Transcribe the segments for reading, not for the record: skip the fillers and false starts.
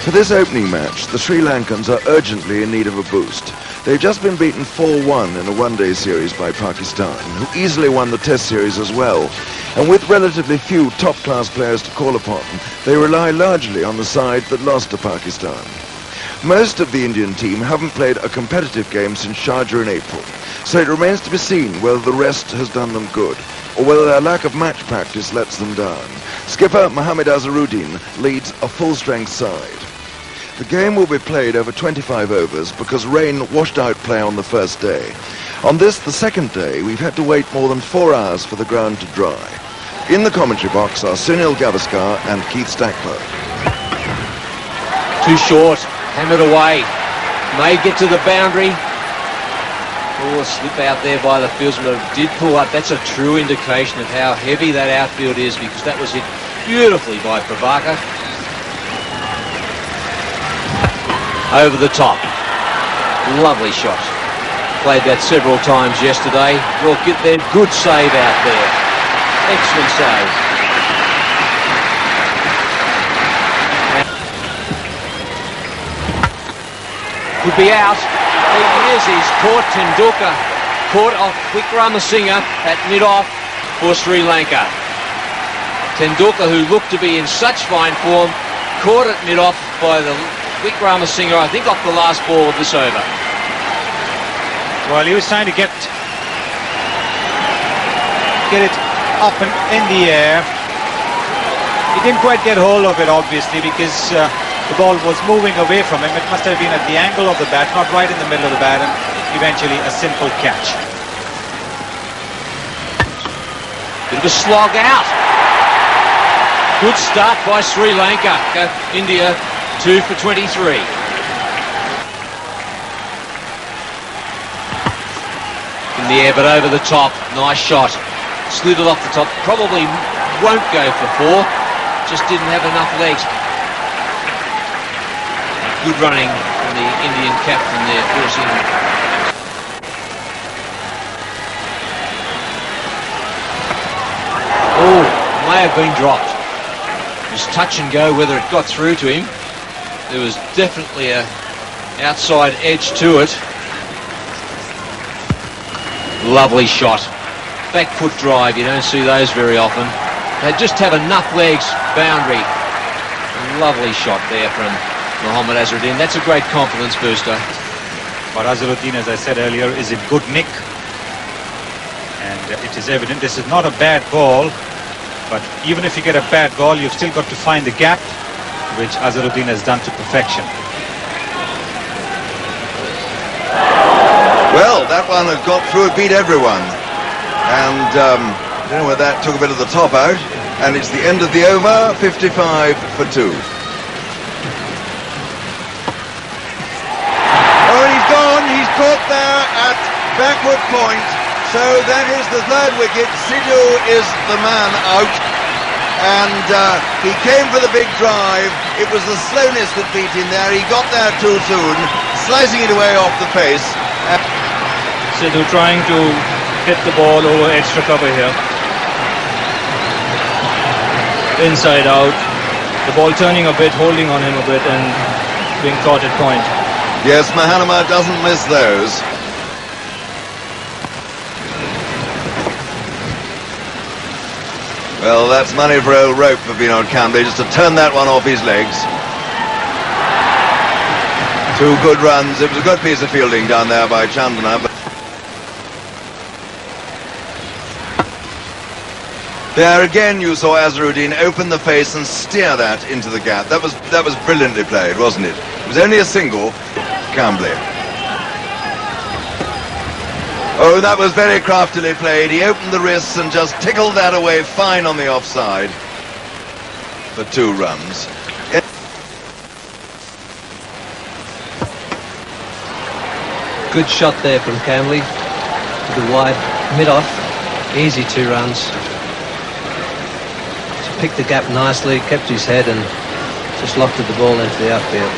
For this opening match, the Sri Lankans are urgently in need of a boost. They've just been beaten 4-1 in a one-day series by Pakistan, who easily won the Test series as well. And with relatively few top-class players to call upon, they rely largely on the side that lost to Pakistan. Most of the Indian team haven't played a competitive game since Sharjah in April, so it remains to be seen whether the rest has done them good, or whether their lack of match practice lets them down. Skipper Mohammad Azharuddin leads a full-strength side. The game will be played over 25 overs because rain washed out play on the first day. On this, the second day, we've had to wait more than 4 hours for the ground to dry. In the commentary box are Sunil Gavaskar and Keith Stackpole. Too short, hammered away, may get to the boundary. Oh, a slip out there by the fieldsman, but it did pull up. That's a true indication of how heavy that outfield is, because that was hit beautifully by Pravakar. Over the top. Lovely shot. Played that several times yesterday. Well, get there. Good save out there. Excellent save. Could be out. He is. He's caught Tendulkar. Caught off Wickramasinghe at mid-off for Sri Lanka. Tendulkar, who looked to be in such fine form, caught at mid-off by the Wickramasinghe, I think, off the last ball of this over. Well, he was trying to get it up and in the air. He didn't quite get hold of it, obviously, because the ball was moving away from him. It must have been at the angle of the bat, not right in the middle of the bat, and eventually a simple catch. Bit of a slog out. Good start by Sri Lanka. India 2 for 23. In the air, but over the top. Nice shot. Slid it off the top. Probably won't go for 4. Just didn't have enough legs. Good running from the Indian captain there, forcing. Oh, may have been dropped. It was touch and go whether it got through to him. There was definitely a outside edge to it. Lovely shot. Back foot drive, you don't see those very often. They just have enough legs, boundary. Lovely shot there from Mohammad Azharuddin. That's a great confidence booster. But Azharuddin, as I said earlier, is in good nick. And it is evident this is not a bad ball. But even if you get a bad ball, you've still got to find the gap, which Azharuddin has done to perfection. Well, that one had got through, it beat everyone. And I don't know whether that took a bit of the top out. And it's the end of the over, 55 for 2. Oh, and he's gone. He's caught there at backward point. So that is the third wicket. Sidhu is the man out. And he came for the big drive. It was the slowness that beat him there. He got there too soon, slicing it away off the face. Sidhu trying to hit the ball over extra cover here. Inside out. The ball turning a bit, holding on him a bit, and being caught at point. Yes, Mahanama doesn't miss those. Well, that's money for old Rope for Vinod Kambli, just to turn that one off his legs. 2 good runs. It was a good piece of fielding down there by Chandana. But there again you saw Azharuddin open the face and steer that into the gap. That was brilliantly played, wasn't it? It was only a single, Kambli. Oh, that was very craftily played. He opened the wrists and just tickled that away fine on the offside for 2 runs. Good shot there from Kambli to the wide mid-off. Easy 2 runs. Just picked the gap nicely, kept his head and just lofted the ball into the outfield.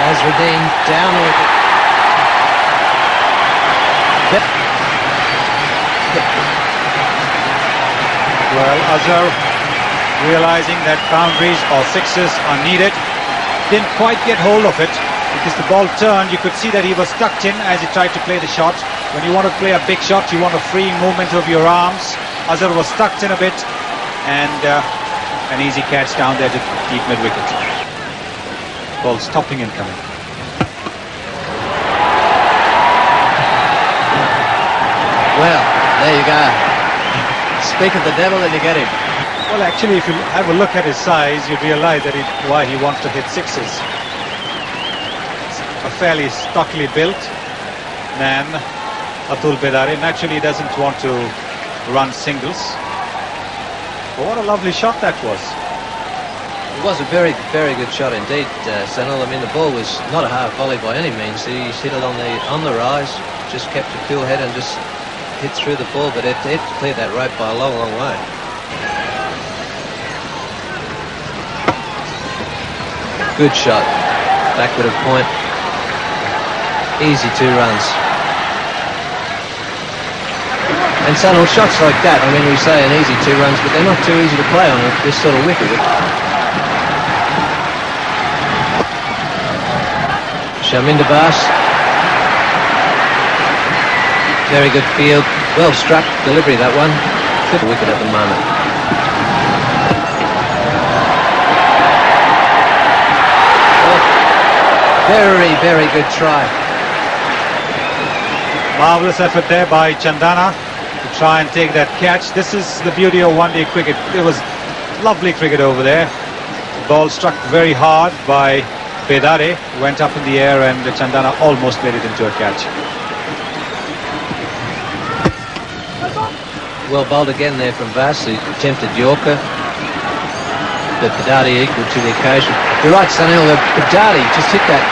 Azharuddin down a wicket. Well, Azhar, realizing that boundaries or sixes are needed, didn't quite get hold of it because the ball turned. You could see that he was tucked in as he tried to play the shot. When you want to play a big shot, you want a free movement of your arms. Azhar was tucked in a bit, and an easy catch down there to keep mid-wicket. Ball stopping and coming. Well, there you go. Speak of the devil and you get him. Well, actually, if you have a look at his size, you'd realize that why he wants to hit sixes. A fairly stockily built man, Atul Bedare. Naturally, he doesn't want to run singles. But what a lovely shot that was. It was a very, very good shot indeed, Sanal. I mean, the ball was not a half volley by any means. He hit it on the rise, just kept a cool head and just hit through the ball, but it cleared that rope by a long, long way. Good shot. Backward of point. Easy 2 runs. And Sunil, shots like that, I mean, we say an easy 2 runs, but they're not too easy to play on this sort of wicket. Shaminder Bas. Very good field. Well struck delivery, that one. Good wicket at the moment. Very, very good try. Marvellous effort there by Chandana to try and take that catch. This is the beauty of one-day cricket. It was lovely cricket over there. The ball struck very hard by Bedare, went up in the air, and Chandana almost made it into a catch. Well bowled again there from Vass, who attempted Yorker. But Bedare equal to the occasion. You're right, Sunil, Bedare just hit that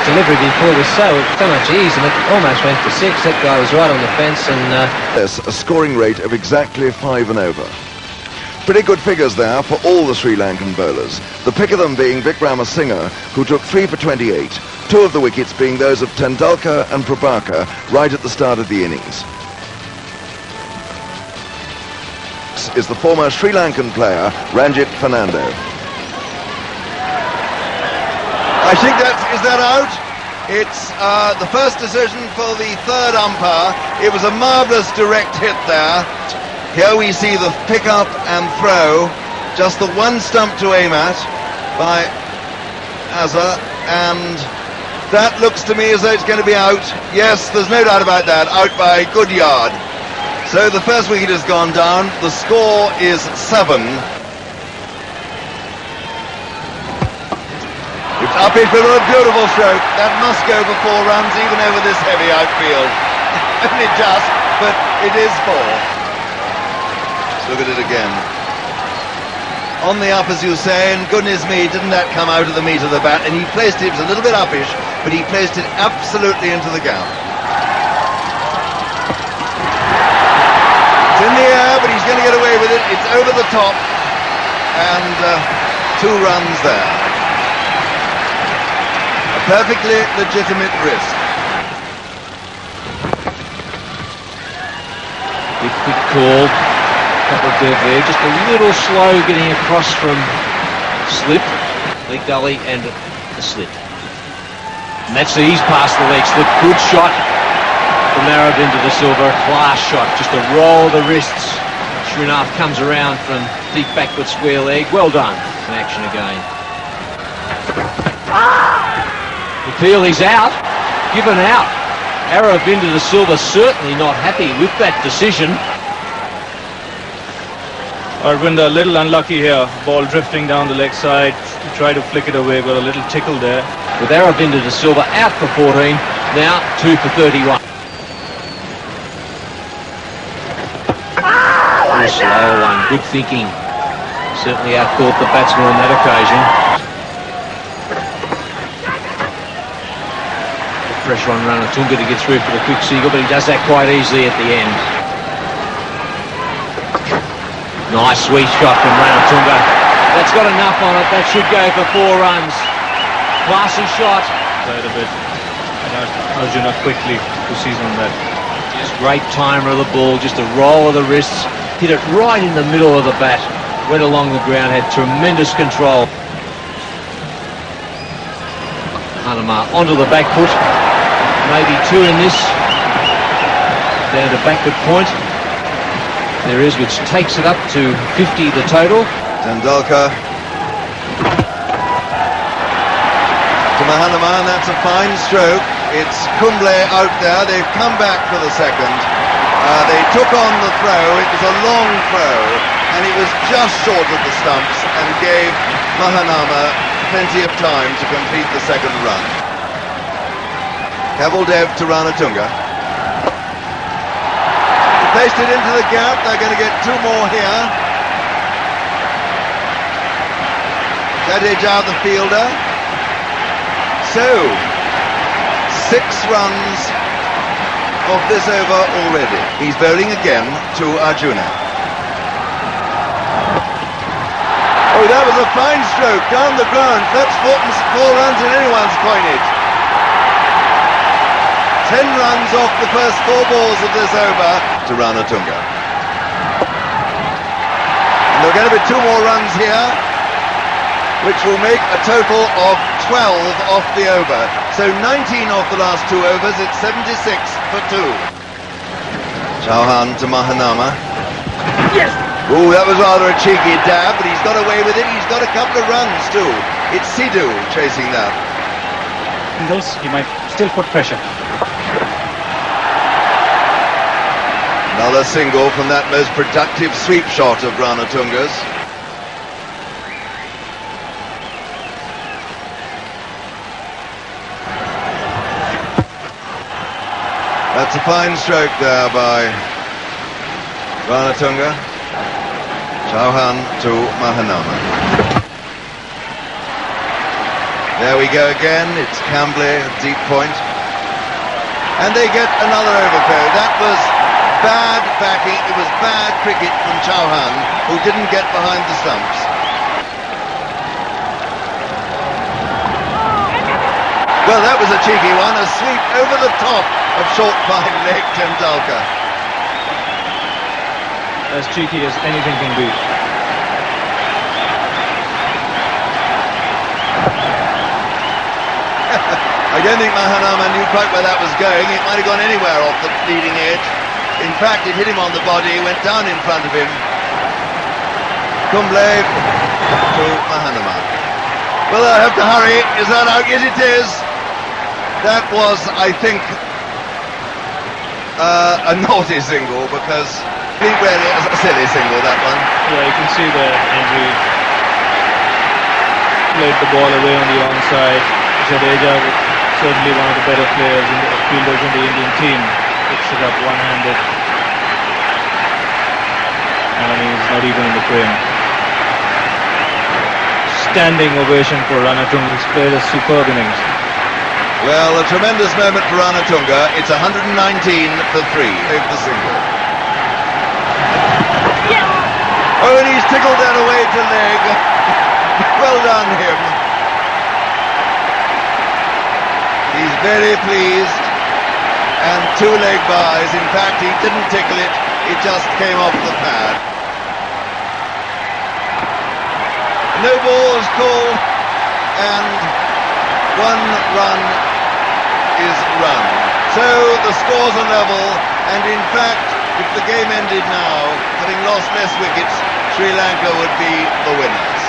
delivery before was so much ease, and it almost went for 6. That guy was right on the fence, and Yes, a scoring rate of exactly 5 and over. Pretty good figures there for all the Sri Lankan bowlers. The pick of them being Vikramasinghe, who took 3 for 28. 2 of the wickets being those of Tendulkar and Prabhakar right at the start of the innings. Is the former Sri Lankan player Ranjit Fernando. I think is that out? It's the first decision for the third umpire. It was a marvellous direct hit there. Here we see the pick up and throw, just the one stump to aim at by Azhar, and that looks to me as though it's going to be out. Yes, there's no doubt about that, out by a good yard. So the first wicket has gone down. The score is 7. It's uppish, but a beautiful stroke. That must go for 4 runs, even over this heavy outfield. Only just, but it is 4. Let's look at it again. On the up, as you say, and goodness me, didn't that come out of the meat of the bat? And he placed it, it was a little bit uppish, but he placed it absolutely into the gap. In the air, but he's going to get away with it. It's over the top, and 2 runs there. A perfectly legitimate risk. Big quick call, couple of good there, just a little slow getting across from slip, leg gully and the slip. And that's the ease past the leg slip, good shot. From Aravind de Silva, class shot, just a roll of the wrists. Srinath comes around from deep backward square leg. Well done. In action again. The feel he's out, given out. Aravind de Silva certainly not happy with that decision. Aravind a little unlucky here. Ball drifting down the leg side. He tried to flick it away, got a little tickle there. With Aravind de Silva out for 14, now 2 for 31. Slow one, good thinking. Certainly outthought the batsman on that occasion. The pressure on Ranatunga to get through for the quick seagull, but he does that quite easily at the end. Nice sweet shot from Ranatunga. That's got enough on it, that should go for 4 runs. Classy shot. Played a bit. Arjuna quickly to seize on that. Just great timer of the ball, just a roll of the wrists. hit it right in the middle of the bat, went along the ground, had tremendous control. Hanama onto the back foot, maybe two in this, down to backward point. There is, which takes it up to 50 the total. Tendulkar to Mahanama, and that's a fine stroke. It's Kumble out there. They've come back for the second. They took on the throw. It was a long throw, and it was just short of the stumps and gave Mahanama plenty of time to complete the second run. Kavaldev to Ranatunga. Placed it into the gap. They're going to get two more here. Jadeja, the fielder. So, 6 runs of this over already. He's bowling again to Arjuna. Oh, that was a fine stroke down the ground. That's 4 runs in anyone's coinage. 10 runs off the first 4 balls of this over to Ranatunga. And there are going to be 2 more runs here, which will make a total of 12 off the over. So 19 off the last 2 overs, it's 76 for 2. Chauhan to Mahanama. Yes! Oh, that was rather a cheeky dab, but he's got away with it. He's got a couple of runs too. It's Sidhu chasing that. He might still put pressure. Another single from that most productive sweep shot of Ranatunga's. That's a fine stroke there by Ranatunga. Chauhan to Mahanama. There we go again. It's Cambley, deep point. And they get another overthrow. That was bad backing. It was bad cricket from Chauhan, who didn't get behind the stumps. Well, that was a cheeky one. A sweep over the top of short fine leg Tendulkar. As cheeky as anything can be. I don't think Mahanama knew quite where that was going. It might have gone anywhere off the leading edge. In fact, it hit him on the body, went down in front of him. Kumble to Mahanama. Well, I have to hurry. Is that out? Yes, it is. That was, I think, a naughty single, because he really is a silly single, that one. Yeah, you can see that Henry played the ball away on the onside. Jadeja, certainly one of the better players in the fielders in the Indian team, picks it up one-handed, and he's not even in the frame. Standing ovation for Ranatunga. He's played a superb innings. Well, a tremendous moment for Ranatunga. It's 119 for 3. Save the single. Yeah. Oh, and he's tickled that away to leg. Well done him. He's very pleased. And 2 leg byes. In fact, he didn't tickle it. It just came off the pad. No balls called. And 1 run is run. So the scores are level, and in fact, if the game ended now, having lost less wickets, Sri Lanka would be the winners.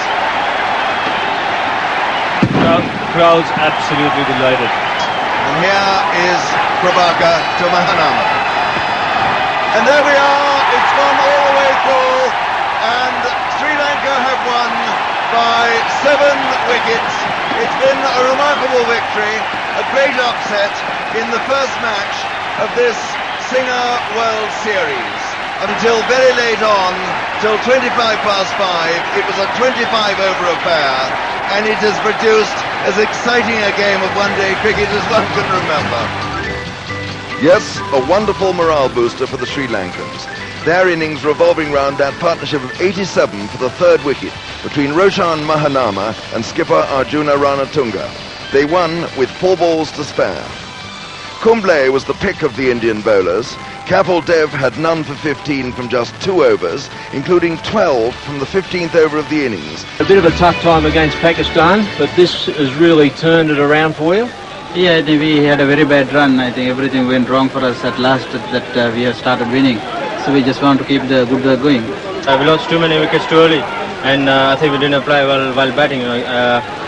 The crowd's absolutely delighted. And here is Prabhakar to Mahanama. And there we are, it's gone all the way through, and Sri Lanka have won by 7 wickets. It's been a remarkable victory, a great upset in the first match of this Singer World Series. Until very late on, till 25 past 5, it was a 25 over affair, and it has produced as exciting a game of one-day cricket as one can remember. Yes, a wonderful morale booster for the Sri Lankans. Their innings revolving round that partnership of 87 for the 3rd wicket between Roshan Mahanama and skipper Arjuna Ranatunga. They won with 4 balls to spare. Kumble was the pick of the Indian bowlers. Kapil Dev had none for 15 from just 2 overs, including 12 from the 15th over of the innings. A bit of a tough time against Pakistan, but this has really turned it around for you. Yeah, I think we had a very bad run. I think everything went wrong for us at last that we have started winning. So we just want to keep the good work going. We lost too many wickets too early, and I think we didn't apply well while batting.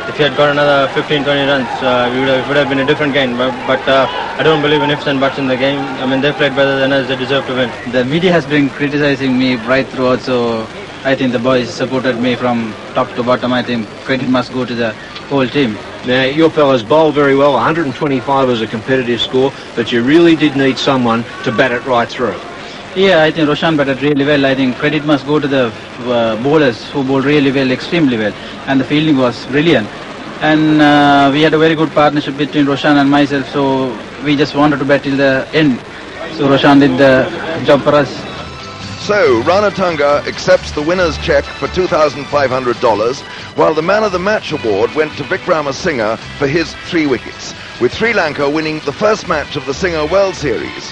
If we had got another 15-20 runs, it would have been a different game. But I don't believe in ifs and buts in the game. I mean, they played better than us. They deserve to win. The media has been criticizing me right throughout, so I think the boys supported me from top to bottom. I think credit must go to the whole team. Now, your fellows bowled very well. 125 was a competitive score, but you really did need someone to bat it right through. Yeah, I think Roshan batted really well. I think credit must go to the bowlers who bowled really well, extremely well. And the fielding was brilliant. And we had a very good partnership between Roshan and myself, so we just wanted to bat till the end. So Roshan did the job for us. So, Ranatunga accepts the winner's cheque for $2,500, while the Man of the Match award went to Vikramasinghe for his 3 wickets, with Sri Lanka winning the first match of the Singha World Series.